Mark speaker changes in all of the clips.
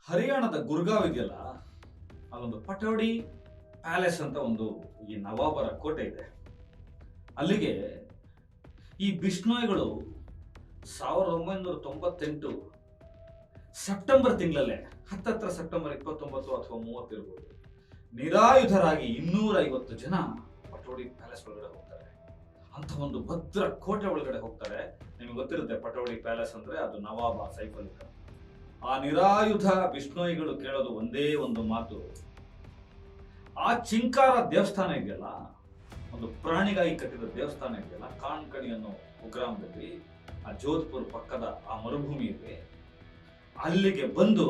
Speaker 1: ಹರಿಯಾಣದ ಗುರ್ಗಾವ್ ಇದೆಯಲ್ಲ, ಅಲ್ಲೊಂದು ಪಟೌಡಿ ಪ್ಯಾಲೇಸ್ ಅಂತ ಒಂದು ಈ ನವಾಬರ ಕೋಟೆ ಇದೆ. ಅಲ್ಲಿಗೆ ಈ ಬಿಷ್ಣೋಯಿಗಳು 1998 ಸೆಪ್ಟೆಂಬರ್ ತಿಂಗಳಲ್ಲೇ, ಹತ್ತತ್ರ ಸೆಪ್ಟೆಂಬರ್ 29 ಅಥವಾ 30 ಇರ್ಬೋದು, ನಿರಾಯುಧರಾಗಿ 250 ಜನ ಪಟೌಡಿ ಪ್ಯಾಲೇಸ್ ಒಳಗಡೆ ಹೋಗ್ತಾರೆ. ಅಂತ ಒಂದು ಭದ್ರ ಕೋಟೆ ಒಳಗಡೆ ಹೋಗ್ತಾರೆ. ನಿಮ್ಗೆ ಗೊತ್ತಿರುತ್ತೆ, ಪಟೌಡಿ ಪ್ಯಾಲೇಸ್ ಅಂದ್ರೆ ಅದು ನವಾಬ ಸೈಫ್ ಅಲಿ ಖಾನ್. ಆ ನಿರಾಯುಧ ಬಿಷ್ಣೋಯಿಗಳು ಕೇಳೋದು ಒಂದೇ ಒಂದು ಮಾತು, ಆ ಚಿಂಕಾರ ದೇವಸ್ಥಾನ ಇದೆಯಲ್ಲ, ಒಂದು ಪ್ರಾಣಿಗಾಗಿ ಕಟ್ಟಿದ ದೇವಸ್ಥಾನ ಇದೆಯಲ್ಲ, ಕಾಣ್ಕಣಿ ಅನ್ನೋ ಕುಗ್ರಾಮದಲ್ಲಿ, ಆ ಜೋಧ್ಪುರ್ ಪಕ್ಕದ ಆ ಮರುಭೂಮಿಯಲ್ಲಿ, ಅಲ್ಲಿಗೆ ಬಂದು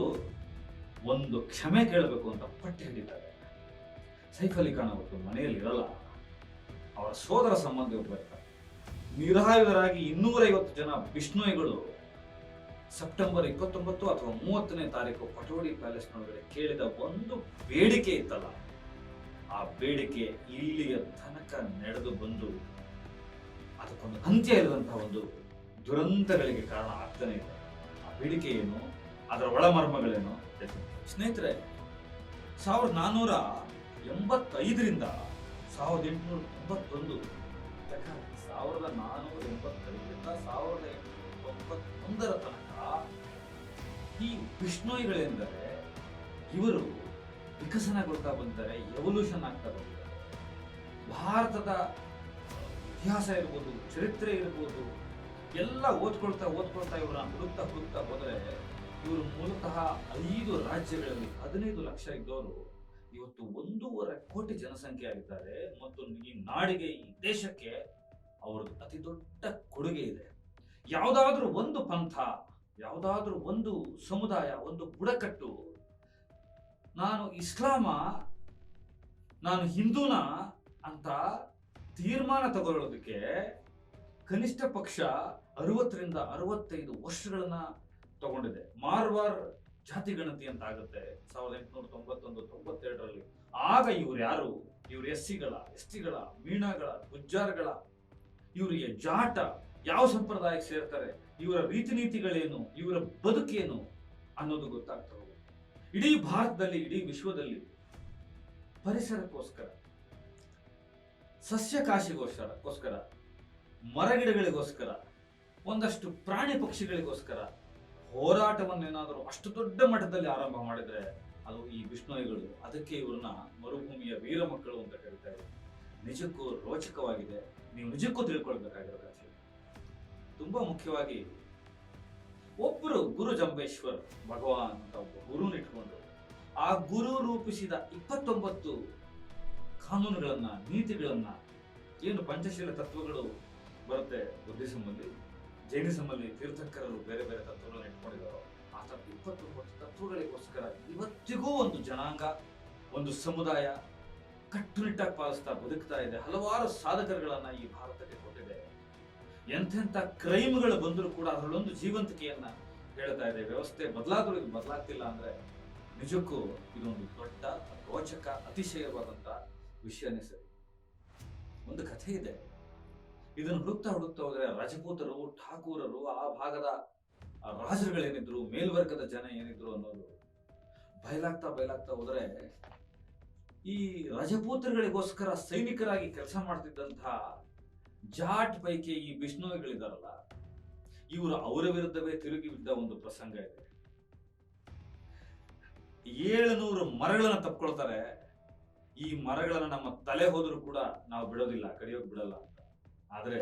Speaker 1: ಒಂದು ಕ್ಷಮೆ ಕೇಳಬೇಕು ಅಂತ ಪಟ್ಟು ಹಿಡಿತಾರೆ. ಸೈಫ್ ಅಲಿ ಖಾನ್ ಅವತ್ತು ಮನೆಯಲ್ಲಿ ಇರಲ್ಲ, ಅವರ ಸೋದರ ಸಂಬಂಧಿ ಒಬ್ಬ ಇರ್ತಾರೆ. ನಿರಾಯುಧರಾಗಿ 250 ಜನ ಬಿಷ್ಣೋಯಿಗಳು ಸೆಪ್ಟೆಂಬರ್ 29 ಅಥವಾ 30ನೇ ತಾರೀಕು ಪಟೌಡಿ ಪ್ಯಾಲೇಸ್ ನೊಳಗಡೆ ಕೇಳಿದ ಒಂದು ಬೇಡಿಕೆ ಇತ್ತಲ್ಲ, ಆ ಬೇಡಿಕೆ ಇಲ್ಲಿಯ ತನಕ ನಡೆದು ಬಂದು ಅದಕ್ಕೊಂದು ಅಂತ್ಯ ಇಲ್ಲದಂತಹ ಒಂದು ದುರಂತಗಳಿಗೆ ಕಾರಣ ಆಗ್ತಾನೆ ಇದೆ. ಆ ಬೇಡಿಕೆ ಏನು, ಅದರ ಒಳಮರ್ಮಗಳೇನು? ಸ್ನೇಹಿತರೆ, 1485ರಿಂದ 1891, 1485ರಿಂದ 1891 ತನಕ ಈ ಬಿಷ್ಣೋಯಿಗಳೆಂದರೆ ಇವರು ವಿಕಸನಗೊಳ್ತಾ ಬಂದಿದ್ದಾರೆ, ಎವಲ್ಯೂಷನ್ ಆಗ್ತಾ ಬಂದಿದ್ದಾರೆ. ಭಾರತದ ಇತಿಹಾಸ ಇರ್ಬೋದು, ಚರಿತ್ರೆ ಇರ್ಬೋದು, ಎಲ್ಲ ಓದ್ಕೊಳ್ತಾ ಇವ್ರನ್ನ ಹುಡುಕ್ತಾ ಹೋದರೆ ಇವರು ಮೂಲತಃ 5 ರಾಜ್ಯಗಳಲ್ಲಿ 15 ಲಕ್ಷ ಇದ್ದವರು ಇವತ್ತು 1.5 ಕೋಟಿ ಜನಸಂಖ್ಯೆ ಆಗಿದ್ದಾರೆ. ಮತ್ತು ಈ ನಾಡಿಗೆ, ಈ ದೇಶಕ್ಕೆ ಅವ್ರದ್ದು ಅತಿ ದೊಡ್ಡ ಕೊಡುಗೆ ಇದೆ. ಯಾವುದಾದ್ರೂ ಒಂದು ಪಂಥ, ಯಾವುದಾದ್ರೂ ಒಂದು ಸಮುದಾಯ, ಒಂದು ಬುಡಕಟ್ಟು ನಾನು ಇಸ್ಲಾಮ, ನಾನು ಹಿಂದೂನ ಅಂತ ತೀರ್ಮಾನ ತಗೊಳ್ಳೋದಕ್ಕೆ ಕನಿಷ್ಠ ಪಕ್ಷ 60ರಿಂದ 65 ವರ್ಷಗಳನ್ನ ತಗೊಂಡಿದೆ. ಮಾರ್ವಾರ್ ಜಾತಿ ಗಣತಿ ಅಂತ ಆಗುತ್ತೆ 1891-92ರಲ್ಲಿ. ಆಗ ಇವ್ರು ಯಾರು? ಇವ್ರು ಎಸ್ಟಿಗಳ, ಮೀಣಗಳ, ಗುಜ್ಜಾರ್ಗಳ, ಇವರಿಗೆ ಜಾಟ, ಯಾವ ಸಂಪ್ರದಾಯಕ್ಕೆ ಸೇರ್ತಾರೆ, ಇವರ ರೀತಿ ನೀತಿಗಳೇನು, ಇವರ ಬದುಕೇನು ಅನ್ನೋದು ಗೊತ್ತಾಗ್ತಾ ಹೋಗುತ್ತೆ. ಇಡೀ ಭಾರತದಲ್ಲಿ, ಇಡೀ ವಿಶ್ವದಲ್ಲಿ ಪರಿಸರಕ್ಕೋಸ್ಕರ, ಸಸ್ಯಕಾಶಿಗೋಸ್ಕರ, ಮರಗಿಡಗಳಿಗೋಸ್ಕರ, ಒಂದಷ್ಟು ಪ್ರಾಣಿ ಪಕ್ಷಿಗಳಿಗೋಸ್ಕರ ಹೋರಾಟವನ್ನೇನಾದರೂ ಅಷ್ಟು ದೊಡ್ಡ ಮಟ್ಟದಲ್ಲಿ ಆರಂಭ ಮಾಡಿದ್ರೆ ಅದು ಈ ಬಿಷ್ಣೋಯಿಗಳು. ಅದಕ್ಕೆ ಇವ್ರನ್ನ ಮರುಭೂಮಿಯ ವೀರ ಮಕ್ಕಳು ಅಂತ ಕರೀತಾ ಇದ್ದಾರೆ. ನಿಜಕ್ಕೂ ರೋಚಕವಾಗಿದೆ, ನೀವು ನಿಜಕ್ಕೂ ತಿಳ್ಕೊಳ್ಬೇಕಾಗಿರೋ ಕಥೆ. ತುಂಬಾ ಮುಖ್ಯವಾಗಿ ಒಬ್ಬರು ಗುರು ಜಂಬೇಶ್ವರ್ ಭಗವಾನ್ ಅಂತ ಒಬ್ಬ ಗುರುನ ಇಟ್ಕೊಂಡು, ಆ ಗುರು ರೂಪಿಸಿದ 29 ಕಾನೂನುಗಳನ್ನ, ನೀತಿಗಳನ್ನ, ಏನು ಪಂಚಶೀಲ ತತ್ವಗಳು ಬರುತ್ತೆ ಬುದ್ಧಿಸಮಲ್ಲಿ, ಜೈನಿಸಮಲ್ಲಿ ತೀರ್ಥಂಕರರು ಬೇರೆ ಬೇರೆ ತತ್ವಗಳನ್ನ ಇಟ್ಕೊಂಡಿದ್ದಾರೋ, ಆ 29 ತತ್ವಗಳಿಗೋಸ್ಕರ ಇವತ್ತಿಗೂ ಒಂದು ಜನಾಂಗ, ಒಂದು ಸಮುದಾಯ ಕಟ್ಟುನಿಟ್ಟಾಗಿ ಪಾಲಿಸ್ತಾ ಬದುಕ್ತಾ ಇದೆ. ಹಲವಾರು ಸಾಧಕರುಗಳನ್ನ ಈ ಭಾರತಕ್ಕೆ ಕೊಟ್ಟಿದೆ. ಎಂತೆಂಥ ಕ್ರೈಮ್ಗಳು ಬಂದರೂ ಕೂಡ ಅದರಲ್ಲೊಂದು ಜೀವಂತಿಕೆಯನ್ನ ಹೇಳ್ತಾ ಇದೆ. ವ್ಯವಸ್ಥೆ ಬದಲಾದರೂ ಇದು ಬದಲಾಗ್ತಿಲ್ಲ ಅಂದ್ರೆ ನಿಜಕ್ಕೂ ಇದೊಂದು ದೊಡ್ಡ ರೋಚಕ, ಅತಿಶಯವಾದಂತ ವಿಷಯನೇ ಸರಿ. ಒಂದು ಕಥೆ ಇದೆ, ಇದನ್ನು ಹುಡುಕ್ತಾ ಹೋದ್ರೆ ರಜಪೂತರು, ಠಾಕೂರರು, ಆ ಭಾಗದ ರಾಜರುಗಳೇನಿದ್ರು, ಮೇಲ್ವರ್ಗದ ಜನ ಏನಿದ್ರು ಅನ್ನೋದು ಬಯಲಾಗ್ತಾ ಹೋದ್ರೆ, ಈ ರಜಪೂತರುಗಳಿಗೋಸ್ಕರ ಸೈನಿಕರಾಗಿ ಕೆಲಸ ಮಾಡ್ತಿದ್ದಂತಹ ಜಾಟ್ ಪೈಕಿ ಈ ಬಿಷ್ಣೋಯಿಗಳಿದಾರಲ್ಲ, ಇವರು ಅವರ ವಿರುದ್ಧವೇ ತಿರುಗಿ ಬಿದ್ದ ಒಂದು ಪ್ರಸಂಗ ಇದೆ. 700 ಮರಗಳನ್ನ ತಪ್ಕೊಳ್ತಾರೆ. ಈ ಮರಗಳನ್ನ ನಮ್ಮ ತಲೆ ಹೋದ್ರೂ ಕೂಡ ನಾವು ಬಿಡೋದಿಲ್ಲ, ಕಡಿಯೋಕ್ ಬಿಡಲ್ಲ ಅಂತ. ಆದ್ರೆ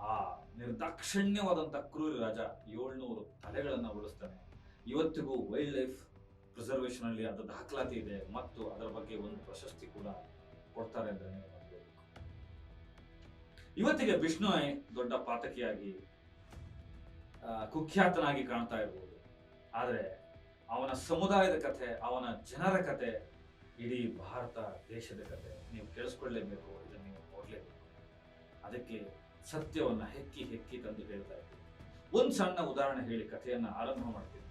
Speaker 1: ಆ ನಿರ್ದಾಕ್ಷಿಣ್ಯವಾದಂತ ಕ್ರೂರಿ ರಾಜ 700 ತಲೆಗಳನ್ನ ಉಳಿಸ್ತಾನೆ. ಇವತ್ತಿಗೂ ವೈಲ್ಡ್ ಲೈಫ್ ಪ್ರಿಸರ್ವೇಷನ್ ಅಲ್ಲಿ ಅದು ದಾಖಲಾತಿ ಇದೆ, ಮತ್ತು ಅದರ ಬಗ್ಗೆ ಒಂದು ಪ್ರಶಸ್ತಿ ಕೂಡ ಕೊಡ್ತಾರೆ ಅಂತ ಇವತ್ತಿಗೆ ಬಿಷ್ಣೋಯ್ ದೊಡ್ಡ ಪಾತಕಿಯಾಗಿ, ಕುಖ್ಯಾತನಾಗಿ ಕಾಣ್ತಾ ಇರ್ಬೋದು. ಆದ್ರೆ ಅವನ ಸಮುದಾಯದ ಕಥೆ, ಅವನ ಜನರ ಕಥೆ, ಇಡೀ ಭಾರತ ದೇಶದ ಕಥೆ. ನೀವು ಕೇಳಿಸ್ಕೊಳ್ಳೇಬೇಕು, ಇದನ್ನು ನೀವು ನೋಡ್ಲೇಬೇಕು. ಅದಕ್ಕೆ ಸತ್ಯವನ್ನ ಹೆಕ್ಕಿ ತಂದು ಹೇಳ್ತಾ ಇದ್ದೀನಿ. ಒಂದು ಸಣ್ಣ ಉದಾಹರಣೆ ಹೇಳಿ ಕಥೆಯನ್ನ ಆರಂಭ ಮಾಡ್ತೀನಿ.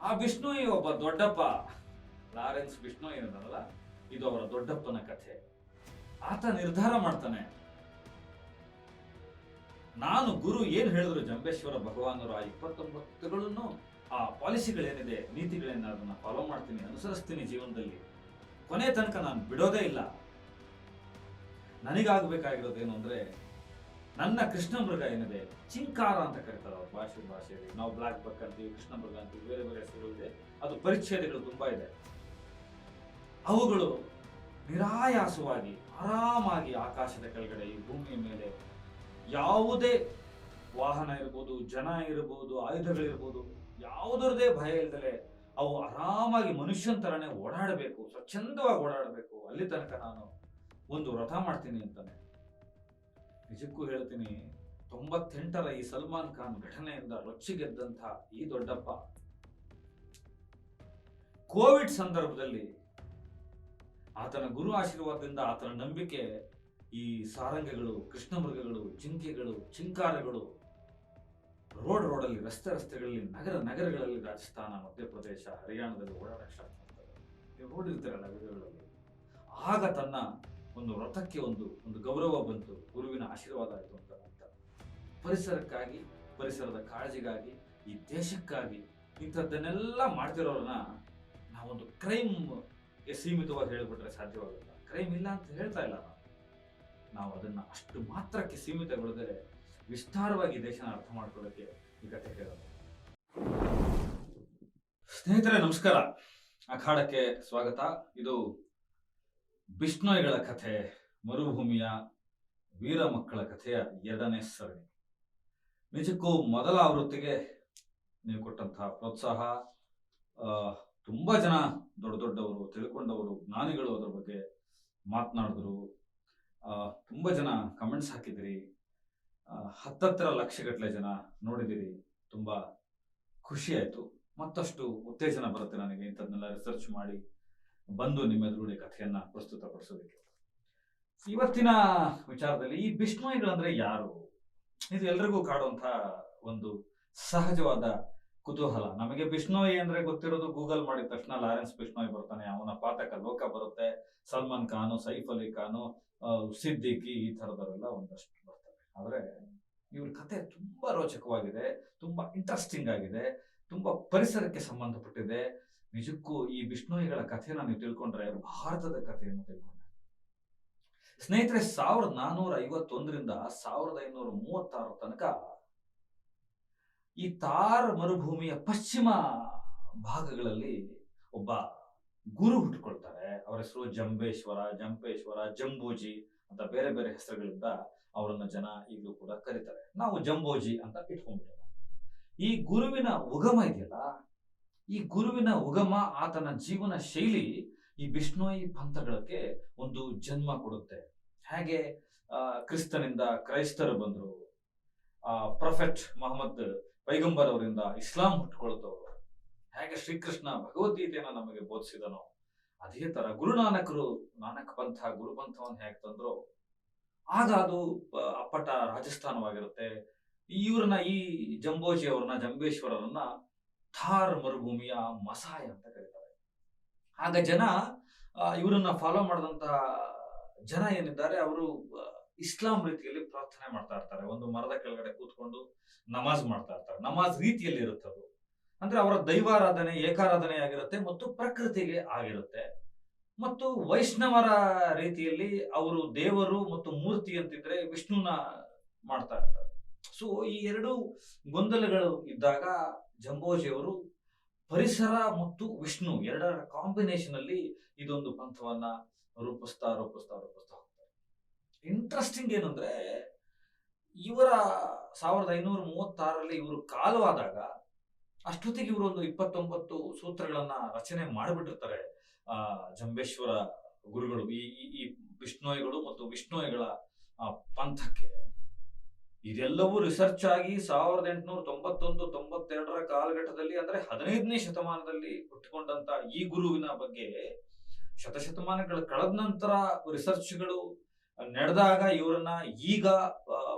Speaker 1: ಆ ಬಿಷ್ಣೋಯಿ ಒಬ್ಬ ದೊಡ್ಡಪ್ಪ, ಲಾರೆನ್ಸ್ ಬಿಷ್ಣೋಯಿ ಏನಲ್ಲ, ಇದು ಅವರ ದೊಡ್ಡಪ್ಪನ ಕಥೆ. ಆತ ನಿರ್ಧಾರ ಮಾಡ್ತಾನೆ, ನಾನು ಗುರು ಏನ್ ಹೇಳಿದ್ರು ಜಂಬೇಶ್ವರ ಭಗವಾನರು ಆ 29ಗಳನ್ನು ಆ ಪಾಲಿಸಿಗಳೇನಿದೆ, ನೀತಿಗಳೇನ ಅದನ್ನ ಫಾಲೋ ಮಾಡ್ತೀನಿ, ಅನುಸರಿಸ್ತೀನಿ ಜೀವನದಲ್ಲಿ. ಕೊನೆ ತನಕ ನಾನು ಬಿಡೋದೇ ಇಲ್ಲ. ನನಗಾಗಬೇಕಾಗಿರೋದೇನು ಅಂದ್ರೆ, ನನ್ನ ಕೃಷ್ಣ ಮೃಗ ಏನಿದೆ, ಚಿಂಕಾರ ಅಂತ ಕರೀತಾರೆ ಅವ್ರ ಭಾಷೆಯಲ್ಲಿ. ನಾವು ಬ್ಲಾಕ್ ಬಕ್ ಅಂತೀವಿ, ಕೃಷ್ಣ ಮೃಗ ಅಂತೀವಿ, ಬೇರೆ ಬೇರೆ ಹೆಸರುಗಳಿದೆ. ಅದು ಪರಿಚ್ಛೇದಗಳು ತುಂಬಾ ಇದೆ. ಅವುಗಳು ನಿರಾಯಾಸವಾಗಿ ಆರಾಮಾಗಿ ಆಕಾಶದ ಕೆಳಗಡೆ ಈ ಭೂಮಿಯ ಮೇಲೆ ಯಾವುದೇ ವಾಹನ ಇರ್ಬೋದು, ಜನ ಇರ್ಬೋದು, ಆಯುಧಗಳಿರ್ಬೋದು, ಯಾವುದರದೇ ಭಯ ಇಲ್ದಲೆ ಅವು ಆರಾಮಾಗಿ ಮನುಷ್ಯನ ತರನೇ ಓಡಾಡಬೇಕು, ಸ್ವಚ್ಛಂದವಾಗಿ ಓಡಾಡಬೇಕು. ಅಲ್ಲಿ ತನಕ ನಾನು ಒಂದು ವ್ರತ ಮಾಡ್ತೀನಿ ಅಂತಾನೆ. ನಿಜಕ್ಕೂ ಹೇಳ್ತೀನಿ, 98ರ ಈ ಸಲ್ಮಾನ್ ಖಾನ್ ಘಟನೆಯಿಂದ ರೊಚ್ಚಿಗೆದ್ದಂಥ ಈ ದೊಡ್ಡಪ್ಪ ಕೋವಿಡ್ ಸಂದರ್ಭದಲ್ಲಿ ಆತನ ಗುರು ಆಶೀರ್ವಾದದಿಂದ, ಆತನ ನಂಬಿಕೆ, ಈ ಸಾರಂಗಗಳು, ಕೃಷ್ಣ ಮೃಗಗಳು, ಜಿಂಕೆಗಳು, ಚಿಂಕಾರಗಳು ರೋಡಲ್ಲಿ, ರಸ್ತೆಗಳಲ್ಲಿ, ನಗರಗಳಲ್ಲಿ, ರಾಜಸ್ಥಾನ, ಮಧ್ಯಪ್ರದೇಶ, ಹರಿಯಾಣದಲ್ಲಿ ಓಡಾಡಕ್ಕೆ ಸ್ಟಾರ್ಟ್ ಮಾಡ್ತಾರೆ. ನೀವು ನೋಡಿರ್ತೀರಲ್ಲ ವಿಡಿಯೋಗಳಲ್ಲಿ. ಆಗ ತನ್ನ ಒಂದು ವ್ರತಕ್ಕೆ ಒಂದು ಗೌರವ ಬಂತು, ಗುರುವಿನ ಆಶೀರ್ವಾದ ಆಯಿತು ಅಂತ. ಪರಿಸರಕ್ಕಾಗಿ, ಪರಿಸರದ ಕಾಳಜಿಗಾಗಿ, ಈ ದೇಶಕ್ಕಾಗಿ ಇಂಥದ್ದನ್ನೆಲ್ಲ ಮಾಡ್ತಿರೋರನ್ನ ನಾವೊಂದು ಕ್ರೈಮ್ಗೆ ಸೀಮಿತವಾಗಿ ಹೇಳಿಬಿಟ್ರೆ ಸಾಧ್ಯವಾಗಲ್ಲ. ಕ್ರೈಮ್ ಇಲ್ಲ ಅಂತ ಹೇಳ್ತಾ ಇಲ್ಲ ನಾವು ಅದನ್ನ ಅಷ್ಟು ಮಾತ್ರಕ್ಕೆ ಸೀಮಿತಗೊಳ್ಳದೆ ವಿಸ್ತಾರವಾಗಿ ದೇಶನ ಅರ್ಥ ಮಾಡ್ಕೊಳ್ಳೋಕೆ ಈ ಕಥೆ ಹೇಳೋದು. ಸ್ನೇಹಿತರೆ ನಮಸ್ಕಾರ, ಅಖಾಡಕ್ಕೆ ಸ್ವಾಗತ. ಇದು ಬಿಷ್ಣೋಯಿಗಳ ಕಥೆ, ಮರುಭೂಮಿಯ ವೀರ ಮಕ್ಕಳ ಕಥೆಯ 2ನೇ ಸರಣಿ. ನಿಜಕ್ಕೂ ಮೊದಲ ಆವೃತ್ತಿಗೆ ನೀವು ಕೊಟ್ಟಂತಹ ಪ್ರೋತ್ಸಾಹ, ತುಂಬಾ ಜನ ದೊಡ್ಡವರು, ತಿಳ್ಕೊಂಡವರು, ಜ್ಞಾನಿಗಳು ಅದರ ಬಗ್ಗೆ ಮಾತನಾಡಿದ್ರು. ತುಂಬಾ ಜನ ಕಮೆಂಟ್ಸ್ ಹಾಕಿದಿರಿ. 10 ಲಕ್ಷಗಟ್ಟಲೆ ಜನ ನೋಡಿದಿರಿ. ತುಂಬಾ ಖುಷಿ ಆಯ್ತು. ಮತ್ತಷ್ಟು ಉತ್ತೇಜನ ಬರುತ್ತೆ ನನಗೆ ಇಂಥದ್ನೆಲ್ಲ ರಿಸರ್ಚ್ ಮಾಡಿ ಬಂದು ನಿಮ್ಮ ಎದುರುಗಡೆ ಕಥೆಯನ್ನ ಪ್ರಸ್ತುತಪಡಿಸೋದಕ್ಕೆ. ಇವತ್ತಿನ ವಿಚಾರದಲ್ಲಿ ಈ ಬಿಷ್ಣೋಯಿಗಳಂದ್ರೆ ಯಾರು, ಇದು ಎಲ್ರಿಗೂ ಕಾಡುವಂತ ಒಂದು ಸಹಜವಾದ ಕುತೂಹಲ. ನಮಗೆ ಬಿಷ್ಣೋಯಿ ಅಂದ್ರೆ ಗೊತ್ತಿರೋದು, ಗೂಗಲ್ ಮಾಡಿದ ತಕ್ಷಣ ಲಾರೆನ್ಸ್ ಬಿಷ್ಣೋಯಿ ಬರ್ತಾನೆ, ಅವನ ಪಾತಕ ಲೋಕ ಬರುತ್ತೆ, ಸಲ್ಮಾನ್ ಖಾನು, ಸೈಫ್ ಅಲಿ ಖಾನು, ಸಿದ್ದಿಕಿ, ಈ ತರದವರೆಲ್ಲ ಒಂದಷ್ಟು ಬರ್ತವೆ. ಆದ್ರೆ ಇವ್ರ ಕಥೆ ತುಂಬಾ ರೋಚಕವಾಗಿದೆ, ತುಂಬಾ ಇಂಟ್ರೆಸ್ಟಿಂಗ್ ಆಗಿದೆ, ತುಂಬಾ ಪರಿಸರಕ್ಕೆ ಸಂಬಂಧಪಟ್ಟಿದೆ. ನಿಜಕ್ಕೂ ಈ ಬಿಷ್ಣೋಯಿಗಳ ಕಥೆನ ನೀವು ತಿಳ್ಕೊಂಡ್ರೆ ಭಾರತದ ಕಥೆಯನ್ನು ತಿಳ್ಕೊಂಡ್ರೆ. ಸ್ನೇಹಿತರೆ, 1451ರಿಂದ 1536 ತನಕ ಈ ಥಾರ್ ಮರುಭೂಮಿಯ ಪಶ್ಚಿಮ ಭಾಗಗಳಲ್ಲಿ ಒಬ್ಬ ಗುರು ಹುಟ್ಟುಕೊಳ್ತಾರೆ. ಅವರ ಹೆಸರು ಜಂಪೇಶ್ವರ, ಜಂಬೂಜಿ ಅಂತ ಬೇರೆ ಬೇರೆ ಹೆಸರುಗಳಿಂದ ಅವರನ್ನ ಜನ ಈಗಲೂ ಕೂಡ ಕರೀತಾರೆ. ನಾವು ಜಂಬೋಜಿ ಅಂತ ಇಟ್ಕೊಂಡ್ಬಿಡೋಣ. ಈ ಗುರುವಿನ ಉಗಮ ಇದೆಯಲ್ಲ, ಈ ಗುರುವಿನ ಉಗಮ, ಆತನ ಜೀವನ ಶೈಲಿ ಈ ಬಿಷ್ಣೋಯಿ ಪಂಥಗಳಿಗೆ ಒಂದು ಜನ್ಮ ಕೊಡುತ್ತೆ. ಹೇಗೆ ಕ್ರಿಸ್ತನಿಂದ ಕ್ರೈಸ್ತರು ಬಂದ್ರು, ಪ್ರೊಫೆಟ್ ಮೊಹಮ್ಮದ್ ಪೈಗಂಬರ್ ಅವರಿಂದ ಇಸ್ಲಾಂ ಹುಟ್ಟುಕೊಳ್ತವರು, ಹೇಗೆ ಶ್ರೀಕೃಷ್ಣ ಭಗವದ್ಗೀತೆಯನ್ನ ನಮಗೆ ಬೋಧಿಸಿದನೋ, ಅದೇ ತರ ಗುರುನಾನಕರು ನಾನಕ್ ಪಂಥ, ಗುರುಪಂಥವನ್ನು ಹೇಗೆ ತಂದ್ರು, ಆಗ ಅದು ಅಪ್ಪಟ ರಾಜಸ್ಥಾನವಾಗಿರುತ್ತೆ. ಇವ್ರನ್ನ, ಈ ಜಂಬೋಜಿ ಅವ್ರನ್ನ, ಜಂಬೇಶ್ವರರನ್ನ ಥಾರ್ ಮರುಭೂಮಿಯ ಮಸಾಯ ಅಂತ ಕರೀತಾರೆ. ಆಗ ಜನ ಇವರನ್ನ ಫಾಲೋ ಮಾಡಿದಂತ ಜನ ಏನಿದ್ದಾರೆ, ಅವರು ಇಸ್ಲಾಂ ರೀತಿಯಲ್ಲಿ ಪ್ರಾರ್ಥನೆ ಮಾಡ್ತಾ ಇರ್ತಾರೆ. ಒಂದು ಮರದ ಕೆಳಗಡೆ ಕೂತ್ಕೊಂಡು ನಮಾಜ್ ಮಾಡ್ತಾ ಇರ್ತಾರೆ. ನಮಾಜ್ ರೀತಿಯಲ್ಲಿ ಇರುತ್ತೆ ಅದು. ಅಂದ್ರೆ ಅವರ ದೈವಾರಾಧನೆ ಏಕಾರಾಧನೆ ಆಗಿರುತ್ತೆ ಮತ್ತು ಪ್ರಕೃತಿಗೆ ಆಗಿರುತ್ತೆ. ಮತ್ತು ವೈಷ್ಣವರ ರೀತಿಯಲ್ಲಿ ಅವರು ದೇವರು ಮತ್ತು ಮೂರ್ತಿ ಅಂತಿದ್ರೆ ವಿಷ್ಣುನ ಮಾಡ್ತಾ ಇರ್ತಾರೆ. ಸೊ ಈ ಎರಡು ಗೊಂದಲಗಳು ಇದ್ದಾಗ ಜಂಬೋಜಿ ಅವರು ಪರಿಸರ ಮತ್ತು ವಿಷ್ಣು ಎರಡರ ಕಾಂಬಿನೇಷನ್ ಅಲ್ಲಿ ಇದೊಂದು ಪಂಥವನ್ನ ರೂಪಿಸ್ತಾ ಹೋಗ್ತಾರೆ. ಇಂಟ್ರೆಸ್ಟಿಂಗ್ ಏನಂದ್ರೆ, ಇವರ 1536ರಲ್ಲಿ ಇವರು ಕಾಲವಾದಾಗ ಅಷ್ಟೊತ್ತಿಗೆ ಇವರು ಒಂದು 29 ಸೂತ್ರಗಳನ್ನ ರಚನೆ ಮಾಡಿಬಿಟ್ಟಿರ್ತಾರೆ. ಜಂಬೇಶ್ವರ ಗುರುಗಳು ಈ ಬಿಷ್ಣೋಯಿಗಳು ಮತ್ತು ವಿಷ್ಣೋಯಿಗಳ ಪಂಥಕ್ಕೆ. ಇದೆಲ್ಲವೂ ರಿಸರ್ಚ್ ಆಗಿ 1891-92ರ ಕಾಲಘಟ್ಟದಲ್ಲಿ, ಅಂದ್ರೆ 15ನೇ ಶತಮಾನದಲ್ಲಿ ಹುಟ್ಟಿಕೊಂಡಂತ ಈ ಗುರುವಿನ ಬಗ್ಗೆ ಶತಶತಮಾನಗಳ ಕಳೆದ ನಂತರ ರಿಸರ್ಚ್ಗಳು ನಡೆದಾಗ ಇವರನ್ನ ಈಗ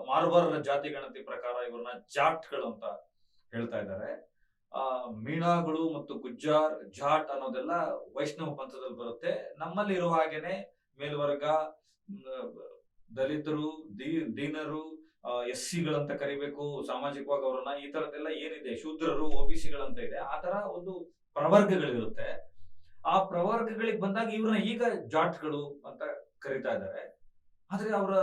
Speaker 1: ಮಾರ್ವಾರ್ ಜಾತಿ ಗಣತಿ ಪ್ರಕಾರ ಇವರನ್ನ ಜಾಟ್ಗಳು ಅಂತ ಹೇಳ್ತಾ ಇದ್ದಾರೆ. ಮೀಣಾಗಳು ಮತ್ತು ಗುಜ್ಜಾರ್, ಜಾಟ್ ಅನ್ನೋದೆಲ್ಲ ವೈಷ್ಣವ ಪಂಥದಲ್ಲಿ ಬರುತ್ತೆ. ನಮ್ಮಲ್ಲಿ ಇರುವ ಹಾಗೇನೆ ಮೇಲ್ವರ್ಗ, ದಲಿತರು, ದೀನರು, SC ಗಳಂತ ಕರಿಬೇಕು, ಸಾಮಾಜಿಕವಾಗಿ ಅವರನ್ನ ಈ ತರದ್ದೆಲ್ಲ ಏನಿದೆ, ಶೂದ್ರರು, OBC ಗಳಂತ ಇದೆ, ಆ ತರ ಒಂದು ಪ್ರವರ್ಗಗಳಿರುತ್ತೆ. ಆ ಪ್ರವರ್ಗಗಳಿಗೆ ಬಂದಾಗ ಇವ್ರನ್ನ ಈಗ ಜಾಟ್ಗಳು ಅಂತ ಕರಿತಾ ಇದ್ದಾರೆ. ಆದ್ರೆ ಅವರ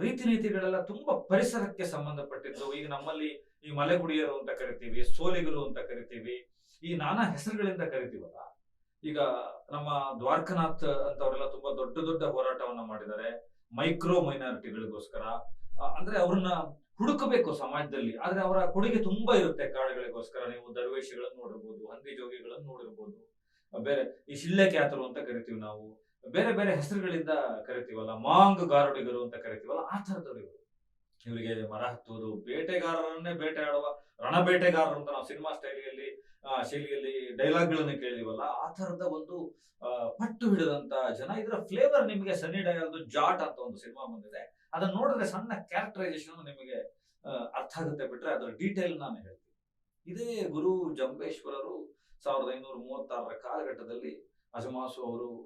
Speaker 1: ರೀತಿ ನೀತಿಗಳೆಲ್ಲ ತುಂಬಾ ಪರಿಸರಕ್ಕೆ ಸಂಬಂಧಪಟ್ಟಿದ್ದು. ಈಗ ನಮ್ಮಲ್ಲಿ ಈ ಮಲೆಗುಡಿಯರು ಅಂತ ಕರಿತೀವಿ, ಸೋಲಿಗರು ಅಂತ ಕರಿತೀವಿ, ಈ ನಾನಾ ಹೆಸರುಗಳಿಂದ ಕರಿತೀವಲ್ಲ. ಈಗ ನಮ್ಮ ದ್ವಾರಕನಾಥ್ ಅಂತವರೆಲ್ಲ ತುಂಬಾ ದೊಡ್ಡ ದೊಡ್ಡ ಹೋರಾಟವನ್ನ ಮಾಡಿದ್ದಾರೆ ಮೈಕ್ರೋ ಮೈನಾರಿಟಿಗಳಿಗೋಸ್ಕರ. ಅಂದ್ರೆ ಅವ್ರನ್ನ ಹುಡುಕಬೇಕು ಸಮಾಜದಲ್ಲಿ, ಆದ್ರೆ ಅವರ ಕೊಡುಗೆ ತುಂಬಾ ಇರುತ್ತೆ ಕಾಡುಗಳಿಗೋಸ್ಕರ. ನೀವು ದರ್ವೇಶಿಗಳನ್ನು ನೋಡಿರ್ಬೋದು, ಹಂದಿ ಜೋಗಿಗಳನ್ನು ನೋಡಿರ್ಬೋದು, ಬೇರೆ ಈ ಶಿಳ್ಳೆ ಕ್ಯಾತರು ಅಂತ ಕರಿತೀವಿ ನಾವು, ಬೇರೆ ಬೇರೆ ಹೆಸರುಗಳಿಂದ ಕರಿತೀವಲ್ಲ, ಮಾಂಗ್ ಗಾರುಡಿಗರು ಅಂತ ಕರಿತೀವಲ್ಲ, ಆ ತರದವರು ಇವರು. ಇವರಿಗೆ ಮರ ಹತ್ತುವುದು, ಬೇಟೆಗಾರರನ್ನೇ ಬೇಟೆಯಾಡುವ ರಣ ಬೇಟೆಗಾರರು ಅಂತ ನಾವು ಸಿನಿಮಾ ಶೈಲಿಯಲ್ಲಿ ಡೈಲಾಗ್ಗಳನ್ನು ಕೇಳಿದೀವಲ್ಲ, ಆ ತರದ ಒಂದು ಪಟ್ಟು ಹಿಡಿದಂತ ಜನ. ಇದರ ಫ್ಲೇವರ್ ನಿಮಗೆ ಸನ್ನಿ ಡಯಾಲ್ದು ಜಾಟ್ ಅಂತ ಒಂದು ಸಿನಿಮಾ ಬಂದಿದೆ, ಅದನ್ನ ನೋಡಿದ್ರೆ ಸಣ್ಣ ಕ್ಯಾರೆಕ್ಟರೈಸೇಷನ್ ನಿಮಗೆ ಅರ್ಥ ಆಗುತ್ತೆ, ಬಿಟ್ರೆ ಅದರ ಡೀಟೇಲ್ ನಾನು ಹೇಳ್ತೀನಿ. ಇದೇ ಗುರು ಜಂಬೇಶ್ವರರು 1536 ಕಾಲಘಟ್ಟದಲ್ಲಿ ಅಜಮಾಸು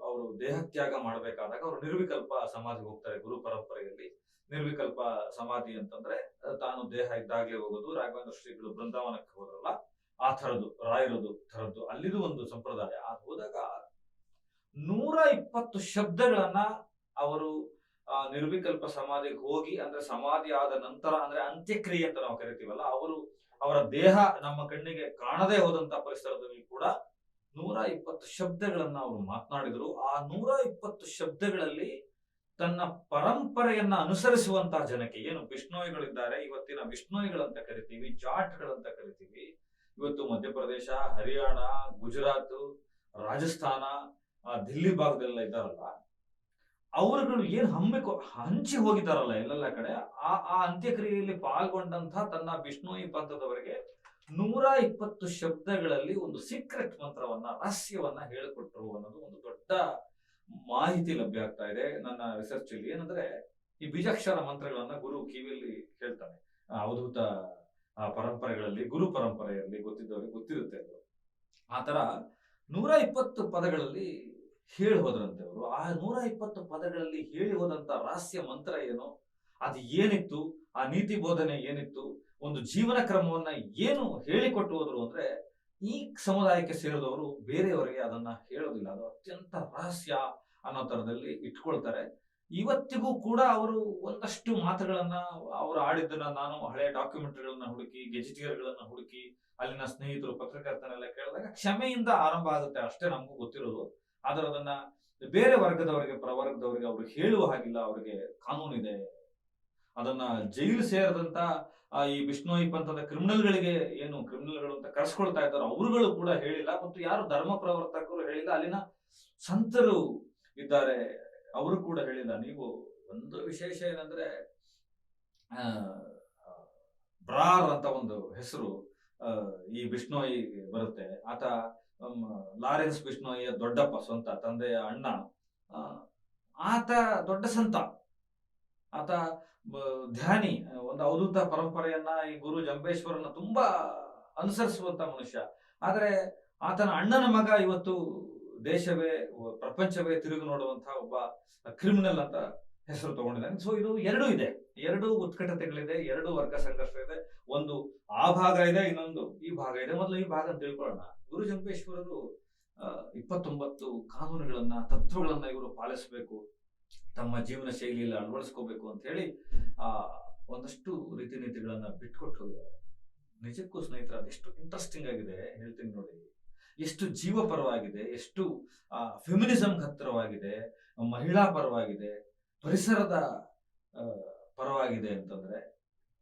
Speaker 1: ಅವರು ದೇಹತ್ಯಾಗ ಮಾಡಬೇಕಾದಾಗ ಅವರು ನಿರ್ವಿಕಲ್ಪ ಸಮಾಧಿಗೆ ಹೋಗ್ತಾರೆ. ಗುರು ಪರಂಪರೆಯಲ್ಲಿ ನಿರ್ವಿಕಲ್ಪ ಸಮಾಧಿ ಅಂತಂದ್ರೆ ತಾನು ದೇಹ ಇದ್ದಾಗ್ಲೇ ಹೋಗೋದು. ರಾಘವೇಂದ್ರ ಶ್ರೀಗಳು ಬೃಂದಾವನಕ್ಕೆ ಹೋದ್ರಲ್ಲ, ಆ ಥರದ್ದು ರಾಯರದು ಥರದ್ದು ಅಲ್ಲಿದು ಒಂದು ಸಂಪ್ರದಾಯ. ಅದು ಹೋದಾಗ 120 ಶಬ್ದಗಳನ್ನ ಅವರು ನಿರ್ವಿಕಲ್ಪ ಸಮಾಧಿಗೆ ಹೋಗಿ, ಅಂದ್ರೆ ಸಮಾಧಿ ಆದ ನಂತರ, ಅಂದ್ರೆ ಅಂತ್ಯಕ್ರಿಯೆ ಅಂತ ನಾವು ಕರಿತೀವಲ್ಲ, ಅವರ ದೇಹ ನಮ್ಮ ಕಣ್ಣಿಗೆ ಕಾಣದೇ ಹೋದಂತ ಪರಿಸರದಲ್ಲಿ ಕೂಡ 120 ಶಬ್ದಗಳನ್ನ ಅವರು ಮಾತನಾಡಿದ್ರು. ಆ 120 ಶಬ್ದಗಳಲ್ಲಿ ತನ್ನ ಪರಂಪರೆಯನ್ನ ಅನುಸರಿಸುವಂತಹ ಜನಕ್ಕೆ, ಏನು ಬಿಷ್ಣೋಯಿಗಳಿದ್ದಾರೆ, ಇವತ್ತಿನ ಬಿಷ್ಣೋಯಿಗಳಂತ ಕರಿತೀವಿ, ಜಾಟ್ಗಳಂತ ಕರಿತೀವಿ, ಇವತ್ತು ಮಧ್ಯಪ್ರದೇಶ, ಹರಿಯಾಣ, ಗುಜರಾತ್, ರಾಜಸ್ಥಾನ, ದಿಲ್ಲಿ ಭಾಗದಲ್ಲೆಲ್ಲ ಇದ್ದಾರಲ್ಲ, ಅವರುಗಳು ಏನ್ ಹಂಚಿ ಹೋಗಿದ್ದಾರಲ್ಲ ಎಲ್ಲೆಲ್ಲ ಕಡೆ, ಆ ಅಂತ್ಯಕ್ರಿಯೆಯಲ್ಲಿ ಪಾಲ್ಗೊಂಡಂತಹ ತನ್ನ ಬಿಷ್ಣೋಯಿ ಪಂಥದವರಿಗೆ 120 ಶಬ್ದಗಳಲ್ಲಿ ಒಂದು ಸೀಕ್ರೆಟ್ ಮಂತ್ರವನ್ನ, ರಹಸ್ಯವನ್ನ ಹೇಳಿಕೊಟ್ರು ಅನ್ನೋದು ಒಂದು ದೊಡ್ಡ ಮಾಹಿತಿ ಲಭ್ಯ ಆಗ್ತಾ ಇದೆ ನನ್ನ ರಿಸರ್ಚ್ ಅಲ್ಲಿ. ಏನಂದ್ರೆ ಈ ಬೀಜಾಕ್ಷರ ಮಂತ್ರಗಳನ್ನ ಗುರು ಕಿವಿಯಲ್ಲಿ ಹೇಳ್ತಾನೆ. ಅವಧೂತ ಪರಂಪರೆಗಳಲ್ಲಿ, ಗುರು ಪರಂಪರೆಯಲ್ಲಿ ಗೊತ್ತಿದ್ದವರಿಗೆ ಗೊತ್ತಿರುತ್ತೆ ಅದು. ಆತರ 120 ಪದಗಳಲ್ಲಿ ಹೇಳಿ ಹೋದ್ರಂತೆ ಅವರು. ಆ 120 ಪದಗಳಲ್ಲಿ ಹೇಳಿ ಹೋದಂತ ರಹಸ್ಯ ಮಂತ್ರ ಏನು, ಅದು ಏನಿತ್ತು, ಆ ನೀತಿ ಬೋಧನೆ ಏನಿತ್ತು, ಒಂದು ಜೀವನ ಕ್ರಮವನ್ನ ಏನು ಹೇಳಿಕೊಟ್ಟು ಹೋದ್ರು ಅಂದ್ರೆ, ಈ ಸಮುದಾಯಕ್ಕೆ ಸೇರಿದವರು ಬೇರೆಯವರಿಗೆ ಅದನ್ನ ಹೇಳೋದಿಲ್ಲ. ಅದು ಅತ್ಯಂತ ರಹಸ್ಯ ಅನ್ನೋ ತರದಲ್ಲಿ ಇಟ್ಕೊಳ್ತಾರೆ. ಇವತ್ತಿಗೂ ಕೂಡ ಅವರು ಒಂದಷ್ಟು ಮಾತುಗಳನ್ನ ಅವರು ಆಡಿದ್ದನ್ನ ನಾನು ಹಳೆ ಡಾಕ್ಯುಮೆಂಟ್ರಿಗಳನ್ನ ಹುಡುಕಿ, ಗೆಜಿಟಿಯರ್ಗಳನ್ನ ಹುಡುಕಿ, ಅಲ್ಲಿನ ಸ್ನೇಹಿತರು, ಪತ್ರಕರ್ತನೆಲ್ಲ ಕೇಳಿದಾಗ ಕ್ಷಮೆಯಿಂದ ಆರಂಭ ಆಗುತ್ತೆ ಅಷ್ಟೇ ನಮಗೂ ಗೊತ್ತಿರೋದು. ಆದ್ರೆ ಅದನ್ನ ಬೇರೆ ವರ್ಗದವರಿಗೆ, ಪ್ರವರ್ಗದವರಿಗೆ ಅವ್ರಿಗೆ ಹೇಳುವ ಹಾಗಿಲ್ಲ. ಅವರಿಗೆ ಕಾನೂನಿದೆ. ಅದನ್ನ ಜೈಲು ಸೇರಿದಂತ ಈ ಬಿಷ್ಣೋಯಿ ಪಂಥದ ಕ್ರಿಮಿನಲ್ಗಳು ಅಂತ ಕರೆಸ್ಕೊಳ್ತಾ ಇದ್ದಾರೋ ಅವರುಗಳು ಕೂಡ ಹೇಳಿಲ್ಲ, ಮತ್ತು ಯಾರು ಧರ್ಮ ಪ್ರವರ್ತಕರು ಹೇಳಿಲ್ಲ, ಅಲ್ಲಿನ ಸಂತರು ಇದ್ದಾರೆ ಅವರು ಕೂಡ ಹೇಳಿಲ್ಲ. ನೀವು ಒಂದು ವಿಶೇಷ ಏನಂದ್ರೆ, ಬ್ರಾರ್ ಅಂತ ಒಂದು ಹೆಸರು ಈ ಬಿಷ್ಣೋಯಿಗೆ ಬರುತ್ತೆ. ಆತ ಲಾರೆನ್ಸ್ ಬಿಷ್ಣೋಯಿಯ ದೊಡ್ಡಪ್ಪ, ಸ್ವಂತ ತಂದೆಯ ಅಣ್ಣ. ಆತ ದೊಡ್ಡ ಸಂತ, ಆತ ಧ್ಯಾನಿ, ಒಂದು ಅವಧೂತ ಪರಂಪರೆಯನ್ನ ಈ ಗುರು ಜಂಬೇಶ್ವರನ ತುಂಬಾ ಅನುಸರಿಸುವಂತ ಮನುಷ್ಯ. ಆದ್ರೆ ಆತನ ಅಣ್ಣನ ಮಗ ಇವತ್ತು ದೇಶವೇ, ಪ್ರಪಂಚವೇ ತಿರುಗಿ ನೋಡುವಂತಹ ಒಬ್ಬ ಕ್ರಿಮಿನಲ್ ಅಂತ ಹೆಸರು ತಗೊಂಡಿದ್ದಾನೆ. ಸೊ ಇದು ಎರಡು ಉತ್ಕಟತೆಗಳಿದೆ, ಎರಡು ವರ್ಗ ಸಂಘರ್ಷ ಇದೆ. ಒಂದು ಆ ಭಾಗ ಇದೆ, ಇನ್ನೊಂದು ಈ ಭಾಗ ಇದೆ. ಮೊದಲು ಈ ಭಾಗ ತಿಳ್ಕೊಳ್ಳೋಣ. ಗುರು ಜಂಬೇಶ್ವರರು 29 ಕಾನೂನುಗಳನ್ನ, ತತ್ವಗಳನ್ನ ಇವರು ಪಾಲಿಸಬೇಕು, ತಮ್ಮ ಜೀವನ ಶೈಲಿಯಲ್ಲಿ ಅಳವಡಿಸ್ಕೋಬೇಕು ಅಂತ ಹೇಳಿ ಒಂದಷ್ಟು ರೀತಿ ನೀತಿಗಳನ್ನ ಬಿಟ್ಕೊಟ್ಟು ಹೋಗಿದ್ದಾರೆ. ನಿಜಕ್ಕೂ ಸ್ನೇಹಿತರ, ಅದೆಷ್ಟು ಇಂಟ್ರೆಸ್ಟಿಂಗ್ ಆಗಿದೆ ಹೇಳ್ತೀನಿ ನೋಡಿ. ಎಷ್ಟು ಜೀವ ಪರವಾಗಿದೆ, ಎಷ್ಟು ಫೆಮಿನಿಸಂ ಹತ್ತಿರವಾಗಿದೆ, ಮಹಿಳಾ ಪರವಾಗಿದೆ, ಪರಿಸರದ ಪರವಾಗಿದೆ ಅಂತಂದ್ರೆ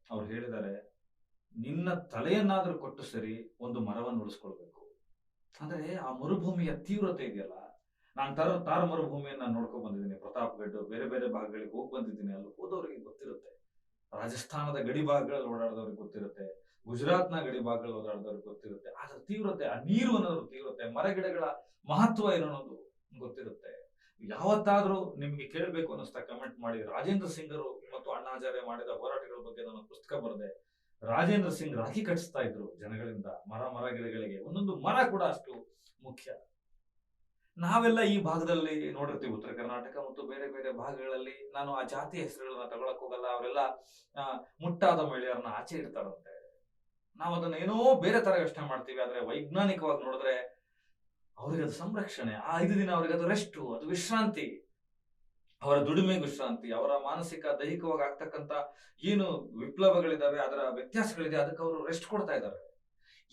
Speaker 1: ಅವ್ರು ಹೇಳಿದ್ದಾರೆ, ನಿನ್ನ ತಲೆಯನ್ನಾದ್ರೂ ಕೊಟ್ಟು ಸರಿ ಒಂದು ಮರವನ್ನು ಉಳಿಸ್ಕೊಳ್ಬೇಕು. ಅಂದ್ರೆ ಆ ಮರುಭೂಮಿಯ ತೀವ್ರತೆ ಇದೆಯಲ್ಲ. ನಾನು ತಾರ್ ಮರುಭೂಮಿಯನ್ನ ನೋಡ್ಕೊಂಡ್ ಬಂದಿದ್ದೀನಿ, ಪ್ರತಾಪ್ಗಢ, ಬೇರೆ ಬೇರೆ ಭಾಗಗಳಿಗೆ ಹೋಗಿ ಬಂದಿದ್ದೀನಿ. ಅಲ್ಲಿ ಹೋದವರಿಗೆ ಗೊತ್ತಿರುತ್ತೆ. ರಾಜಸ್ಥಾನದ ಗಡಿ ಭಾಗಗಳಲ್ಲಿ ಓಡಾಡಿದವ್ರಿಗೆ ಗೊತ್ತಿರುತ್ತೆ, ಗುಜರಾತ್ನ ಗಡಿ ಭಾಗಗಳಲ್ಲಿ ಓಡಾಡಿದವ್ರಿಗೆ ಗೊತ್ತಿರುತ್ತೆ. ಅದರ ತೀವ್ರತೆ, ಆ ನೀರು ಅನ್ನೋದ್ರ ತೀವ್ರತೆ, ಮರಗಿಡಗಳ ಮಹತ್ವ ಏನು ಅನ್ನೋದು ಗೊತ್ತಿರುತ್ತೆ. ಯಾವತ್ತಾದ್ರೂ ನಿಮ್ಗೆ ಕೇಳಬೇಕು ಅನ್ನಿಸ್ತಾ ಕಮೆಂಟ್ ಮಾಡಿ. ರಾಜೇಂದ್ರ ಸಿಂಗರು ಮತ್ತು ಅಣ್ಣಾ ಹಜಾರೆ ಮಾಡಿದ ಹೋರಾಟಗಳ ಬಗ್ಗೆ ನಾನು ಪುಸ್ತಕ ಬರೆದೆ. ರಾಜೇಂದ್ರ ಸಿಂಗ್ ರಾಖಿ ಕಟ್ಟಿಸ್ತಾ ಇದ್ರು ಜನಗಳಿಂದ, ಮರ ಗಿಡಗಳಿಗೆ. ಒಂದೊಂದು ಮರ ಕೂಡ ಅಷ್ಟು ಮುಖ್ಯ. ನಾವೆಲ್ಲ ಈ ಭಾಗದಲ್ಲಿ ನೋಡಿರ್ತೀವಿ, ಉತ್ತರ ಕರ್ನಾಟಕ ಮತ್ತು ಬೇರೆ ಬೇರೆ ಭಾಗಗಳಲ್ಲಿ. ನಾನು ಆ ಜಾತಿ ಹೆಸರುಗಳನ್ನ ತಗೊಳಕ್ ಹೋಗಲ್ಲ. ಅವರೆಲ್ಲ ಮುಟ್ಟಾದ ಮಹಿಳೆಯರನ್ನ ಆಚೆ ಇಡ್ತಾರಂತೆ. ನಾವು ಅದನ್ನ ಏನೋ ಬೇರೆ ತರ ಯೋಚನೆ ಮಾಡ್ತೀವಿ. ಆದ್ರೆ ವೈಜ್ಞಾನಿಕವಾಗಿ ನೋಡಿದ್ರೆ ಅವ್ರಿಗೆ ಅದು ಸಂರಕ್ಷಣೆ. ಆ 5 ದಿನ ಅವ್ರಿಗೆ ಅದು ರೆಸ್ಟ್, ಅದು ವಿಶ್ರಾಂತಿ, ಅವರ ದುಡಿಮೆಗೆ ವಿಶ್ರಾಂತಿ, ಅವರ ಮಾನಸಿಕ ದೈಹಿಕವಾಗಿ ಆಗ್ತಕ್ಕಂತ ಏನು ವಿಪ್ಲವಗಳಿದಾವೆ, ಅದರ ವ್ಯತ್ಯಾಸಗಳಿದೆ, ಅದಕ್ಕೆ ಅವರು ರೆಸ್ಟ್ ಕೊಡ್ತಾ ಇದ್ದಾರೆ.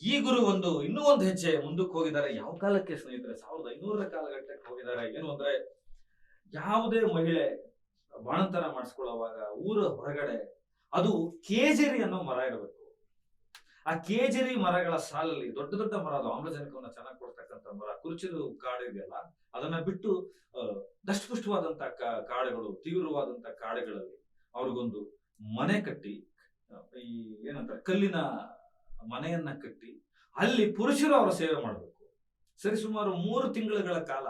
Speaker 1: ಈ ಗುರು ಇನ್ನೂ ಒಂದು ಹೆಜ್ಜೆ ಮುಂದಕ್ಕೆ ಹೋಗಿದ್ದಾರೆ. ಯಾವ ಕಾಲಕ್ಕೆ ಸ್ನೇಹಿತರೆ? 1500ರ ಕಾಲಘಟ್ಟಕ್ಕೆ ಹೋಗಿದ್ದಾರೆ. ಏನು ಅಂದ್ರೆ, ಯಾವುದೇ ಮಹಿಳೆ ಬಾಣಂತನ ಮಾಡಿಸ್ಕೊಳ್ಳುವಾಗ ಊರ ಹೊರಗಡೆ ಅದು ಕೇಜರಿ ಅನ್ನೋ ಮರ ಇರಬೇಕು. ಆ ಕೇಜರಿ ಮರಗಳ ಸಾಲಲ್ಲಿ ದೊಡ್ಡ ದೊಡ್ಡ ಮರ, ಅದು ಆಮ್ಲಜನಕವನ್ನ ಚೆನ್ನಾಗಿ ಕೊಡ್ತಕ್ಕಂಥ ಮರ, ಕುರುಚಿಲು ಕಾಡು ಇದೆಯಲ್ಲ, ಅದನ್ನ ಬಿಟ್ಟು ದಷ್ಟಪುಷ್ಟವಾದಂತ ಕಾಡುಗಳು, ತೀವ್ರವಾದಂತ ಕಾಡುಗಳಲ್ಲಿ ಅವ್ರಿಗೊಂದು ಮನೆ ಕಟ್ಟಿ, ಈ ಏನಂತಾರೆ ಕಲ್ಲಿನ ಮನೆಯನ್ನ ಕಟ್ಟಿ, ಅಲ್ಲಿ ಪುರುಷರು ಅವರ ಸೇವೆ ಮಾಡಬೇಕು. ಸರಿಸುಮಾರು 3 ತಿಂಗಳುಗಳ ಕಾಲ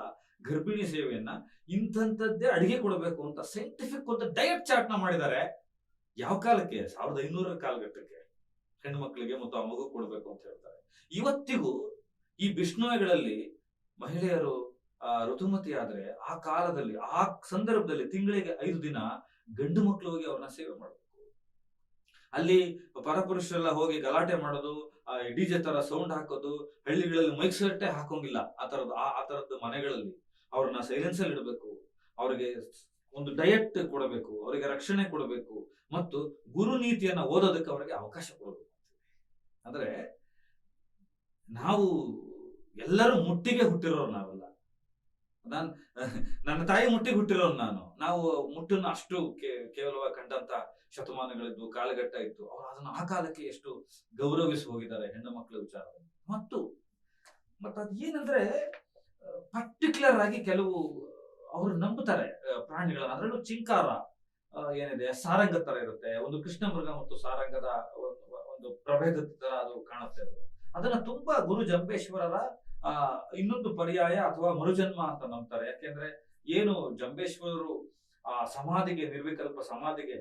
Speaker 1: ಗರ್ಭಿಣಿ ಸೇವೆಯನ್ನ ಇಂಥದ್ದೇ ಅಡಿಗೆ ಕೊಡಬೇಕು ಅಂತ ಸೈಂಟಿಫಿಕ್ ಒಂದು ಡಯಟ್ ಚಾರ್ಟ್ ನ ಮಾಡಿದ್ದಾರೆ. ಯಾವ ಕಾಲಕ್ಕೆ? 1500ರ ಕಾಲಘಟ್ಟಕ್ಕೆ ಹೆಣ್ಣು ಮಕ್ಕಳಿಗೆ ಮತ್ತು ಆ ಮಗು ಕೊಡಬೇಕು ಅಂತ ಹೇಳ್ತಾರೆ. ಇವತ್ತಿಗೂ ಈ ಬಿಷ್ಣೋಯಿಗಳಲ್ಲಿ ಮಹಿಳೆಯರು ಋತುಮತಿ ಆದ್ರೆ ಆ ಕಾಲದಲ್ಲಿ, ಆ ಸಂದರ್ಭದಲ್ಲಿ ತಿಂಗಳಿಗೆ 5 ದಿನ ಗಂಡು ಮಕ್ಕಳು ಹೋಗಿ ಅವ್ರನ್ನ ಸೇವೆ ಮಾಡಬೇಕು. ಅಲ್ಲಿ ಪರಪುರುಷರೆಲ್ಲ ಹೋಗಿ ಗಲಾಟೆ ಮಾಡೋದು, ಡಿಜೆ ತರ ಸೌಂಡ್ ಹಾಕೋದು, ಹಳ್ಳಿಗಳಲ್ಲಿ ಮೈಕ್ ಸೆಟ್ಟೆ ಹಾಕೋಂಗಿಲ್ಲ. ಆ ತರದ್ದು ಮನೆಗಳಲ್ಲಿ ಅವ್ರನ್ನ ಸೈಲೆನ್ಸ್ ಅಲ್ಲಿ ಇಡಬೇಕು, ಅವ್ರಿಗೆ ಒಂದು ಡಯಟ್ ಕೊಡಬೇಕು, ಅವರಿಗೆ ರಕ್ಷಣೆ ಕೊಡಬೇಕು, ಮತ್ತು ಗುರು ನೀತಿಯನ್ನ ಓದೋದಕ್ಕೆ ಅವರಿಗೆ ಅವಕಾಶ ಕೊಡಬೇಕು. ಅಂದ್ರೆ ನಾವು ಎಲ್ಲರೂ ಮುಟ್ಟಿಗೆ ಹುಟ್ಟಿರೋರು ನಾವೆಲ್ಲ. ನನ್ನ ತಾಯಿ ಮುಟ್ಟಿಗೆ ಹುಟ್ಟಿರೋರು ನಾವು ಮುಟ್ಟನ್ನು ಅಷ್ಟು ಕೇವಲವಾಗಿ ಕಂಡಂತ ಶತಮಾನಗಳಿದ್ದು, ಕಾಲಘಟ್ಟ ಇತ್ತು. ಅವರು ಅದನ್ನ ಆ ಕಾಲಕ್ಕೆ ಎಷ್ಟು ಗೌರವಿಸಿ ಹೋಗಿದ್ದಾರೆ ಹೆಣ್ಣು ಮಕ್ಕಳ ವಿಚಾರದಲ್ಲಿ. ಮತ್ತು ಅದ್ ಏನಂದ್ರೆ, ಪರ್ಟಿಕ್ಯುಲರ್ ಆಗಿ ಕೆಲವು ಅವರು ನಂಬುತ್ತಾರೆ ಪ್ರಾಣಿಗಳನ್ನ. ಅದರಲ್ಲೂ ಚಿಂಕಾರ ಏನಿದೆ, ಸಾರಂಗ ತರ ಇರುತ್ತೆ. ಒಂದು ಕೃಷ್ಣ ಮೃಗ ಮತ್ತು ಸಾರಂಗದ ಒಂದು ಪ್ರಭೇದದ ತರ ಅದು ಕಾಣುತ್ತೆ. ಅದನ್ನ ತುಂಬಾ ಗುರು ಜಂಬೇಶ್ವರರ ಇನ್ನೊಂದು ಪರ್ಯಾಯ ಅಥವಾ ಮರುಜನ್ಮ ಅಂತ ನಂಬ್ತಾರೆ. ಯಾಕೆಂದ್ರೆ ಏನು ಜಂಬೇಶ್ವರರು ಆ ಸಮಾಧಿಗೆ, ನಿರ್ವಿಕಲ್ಪ ಸಮಾಧಿಗೆ